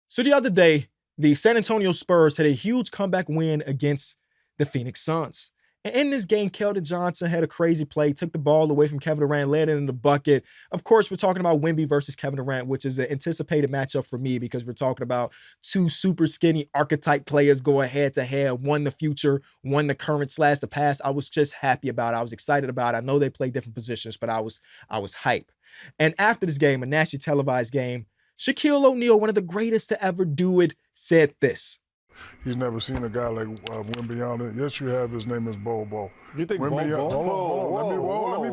So the other day, the San Antonio Spurs had a huge comeback win against the Phoenix Suns. And in this game, Keldon Johnson had a crazy play, took the ball away from Kevin Durant, led it in the bucket. Of course, we're talking about Wemby versus Kevin Durant, which is an anticipated matchup for me because we're talking about two super skinny archetype players going head to head, one the future, one the current / the past. I was just happy about it. I was excited about it. I know they play different positions, but I was hype. And after this game, a nationally televised game, Shaquille O'Neal, one of the greatest to ever do it, said this. He's never seen a guy like Wembanyama. Yes, you have. His name is Bobo. You think Bobo? Let me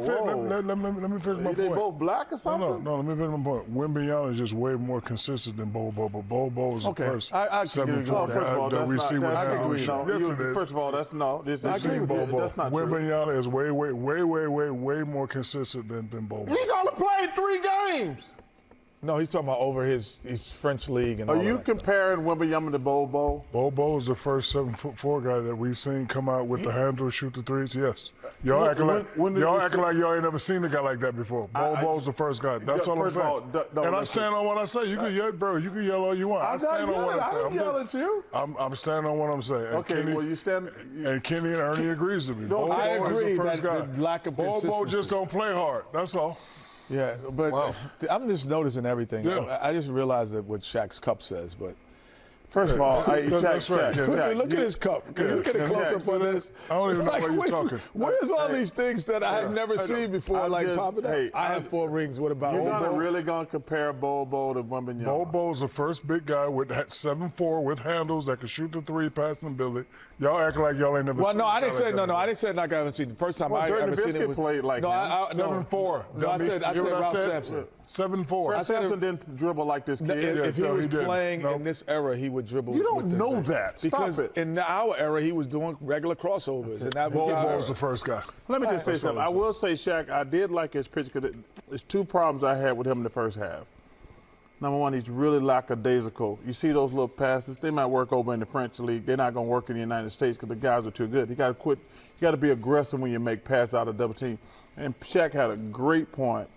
finish my point. They both black or something? No, let me finish my point. Wembanyama is just way more consistent than Bobo, but Bobo is the first 7-foot guy that we see with him. Yes, it is. First of all, that's not true. Wembanyama is way more consistent than Bobo. He's only played 3 games. No, he's talking about over his French league and all that. Are you comparing Wembanyama to Bobo? Bobo is the first 7'4" guy that we've seen come out with the handle, shoot the threes. Yes, y'all acting like y'all ain't never seen a guy like that before. Bobo's the first guy. That's all I'm saying. And I stand on what I say. You can yell, bro. You can yell all you want. I stand on what I say. I didn't yell at you. I'm standing on what I'm saying. And okay, Kenny, well you stand. And Kenny and Ernie agrees with me. I agree is the first guy. The lack of consistency. Bobo just don't play hard. That's all. Yeah, but I'm just noticing everything. Yeah. I just realized that what Shaq's cup says, but first of all, that's right. Look at his cup. Can you get a close-up on this? I don't even know what you're talking. Where's all these things that I have never seen before, like popping up? I have 4 rings. What about Bobo? You're really going to compare Bobo to Wembanyama? Bobo's the first big guy with 7'4" with handles that can shoot the 3, passing ability. Y'all act like y'all ain't never seen. Well, no, I didn't say no. I didn't say like I haven't seen. The first time I ever seen it was played like 7'4". No, I said Ralph Sampson. 7'4". Ralph Sampson didn't dribble like this kid. If he was playing in this era, he would dribble. You don't know that. Because in our era, he was doing regular crossovers. And that was the first guy. Let me just say something. I will say, Shaq, I did like his pitch because there's 2 problems I had with him in the first half. Number one, he's really lackadaisical. You see those little passes, they might work over in the French league. They're not going to work in the United States because the guys are too good. You got to quit. You got to be aggressive when you make passes out of double team. And Shaq had a great point.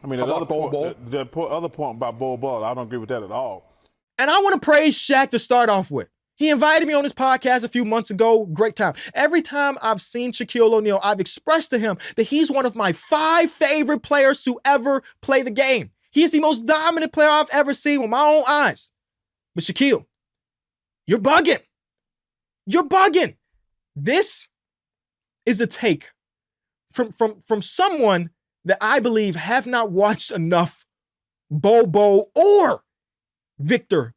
I mean, that other point about Bobo, I don't agree with that at all. And I want to praise Shaq to start off with. He invited me on his podcast a few months ago. Great time. Every time I've seen Shaquille O'Neal, I've expressed to him that he's one of my 5 favorite players to ever play the game. He is the most dominant player I've ever seen with my own eyes. But Shaquille, you're bugging. You're bugging. This is a take from someone that I believe have not watched enough Bobo or Victor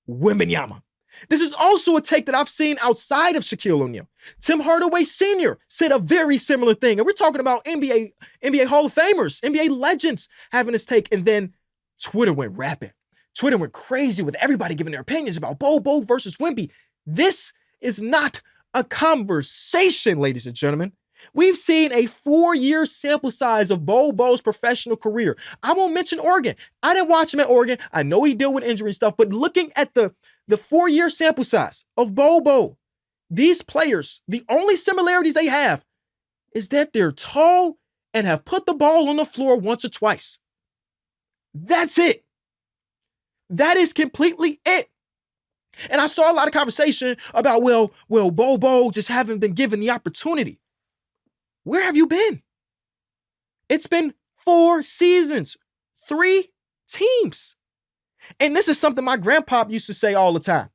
Wembanyama. This is also a take that I've seen outside of Shaquille O'Neal. Tim Hardaway Sr. said a very similar thing. And we're talking about NBA Hall of Famers, NBA legends having this take. And then Twitter went rapid. Twitter went crazy with everybody giving their opinions about Bobo versus Wemby. This is not a conversation, ladies and gentlemen. We've seen a 4-year sample size of Bobo's professional career. I won't mention Oregon. I didn't watch him at Oregon. I know he dealt with injury stuff, but looking at the 4-year sample size of Bobo, these players, the only similarities they have is that they're tall and have put the ball on the floor once or twice. That's it. That is completely it. And I saw a lot of conversation about, well, Bobo just haven't been given the opportunity. Where have you been? It's been 4 seasons, 3 teams. And this is something my grandpa used to say all the time.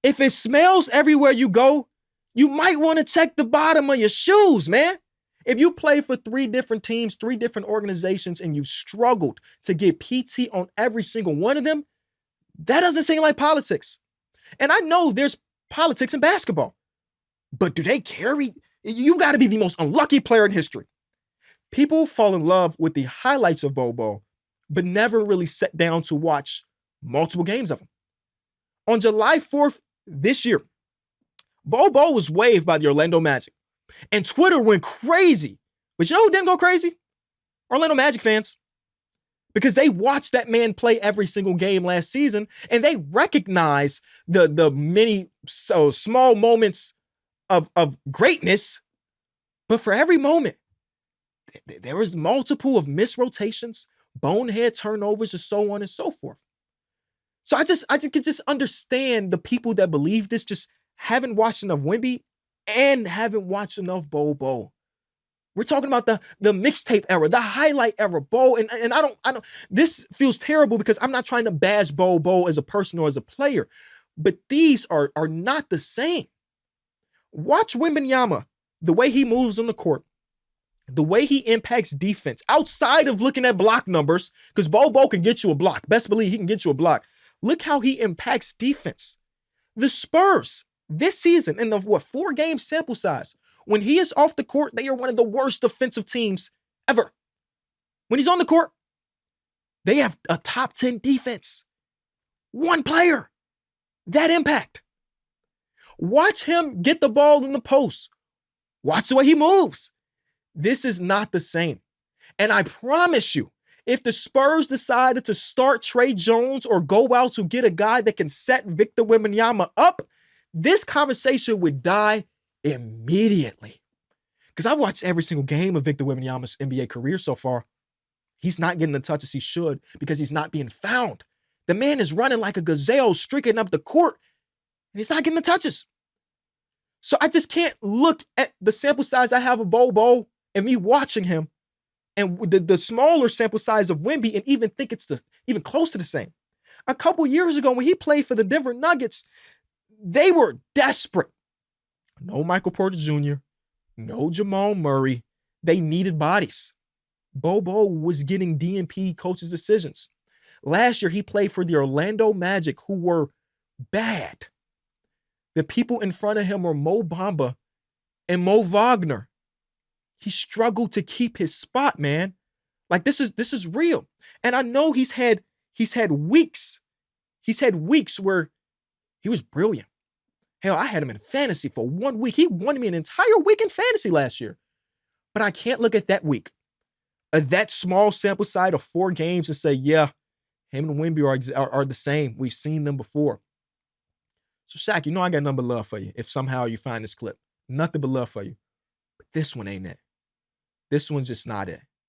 If it smells everywhere you go, you might want to check the bottom of your shoes, man. If you play for 3 different teams, 3 different organizations, and you've struggled to get PT on every single one of them, that doesn't seem like politics. And I know there's politics in basketball, but do they carry? You got to be the most unlucky player in history. People fall in love with the highlights of Bobo, but never really sat down to watch multiple games of him. On July 4th this year, Bobo was waived by the Orlando Magic, and Twitter went crazy. But you know who didn't go crazy? Orlando Magic fans. Because they watched that man play every single game last season, and they recognize the many small moments of greatness. But for every moment, there was multiple of missed rotations, bonehead turnovers, and so on and so forth. So I could just understand the people that believe this just haven't watched enough Wemby and haven't watched enough Bo. We're talking about the mixtape era, the highlight era, Bo. And I don't, this feels terrible because I'm not trying to bash Bo as a person or as a player, but these are not the same. Watch Wembanyama, the way he moves on the court, the way he impacts defense outside of looking at block numbers, because Bo can get you a block. Best believe he can get you a block. Look how he impacts defense. The Spurs this season in the 4-game sample size, when he is off the court, they are one of the worst defensive teams ever. When he's on the court, they have a top 10 defense. One player, that impact. Watch him get the ball in the post. Watch the way he moves. This is not the same. And I promise you, if the Spurs decided to start Trey Jones or go out to get a guy that can set Victor Wembanyama up, this conversation would die immediately. Because I've watched every single game of Victor Wembanyama's NBA career so far. He's not getting the touches he should because he's not being found. The man is running like a gazelle, streaking up the court, and he's not getting the touches. So I just can't look at the sample size I have of Bo and me watching him and the smaller sample size of Wemby and even think it's even close to the same. A couple years ago when he played for the Denver Nuggets, they were desperate. No Michael Porter Jr., no Jamal Murray. They needed bodies. Bo was getting DNP coaches' decisions. Last year, he played for the Orlando Magic, who were bad. The people in front of him were Mo Bamba and Mo Wagner. He struggled to keep his spot, man. Like this is real. And I know he's had weeks. He's had weeks where he was brilliant. Hell, I had him in fantasy for 1 week. He won me an entire week in fantasy last year. But I can't look at that week, at that small sample size of 4 games and say, yeah, him and Wemby are the same. We've seen them before. So Shaq, you know I got nothing but love for you if somehow you find this clip. Nothing but love for you. But this one ain't it. This one's just not it.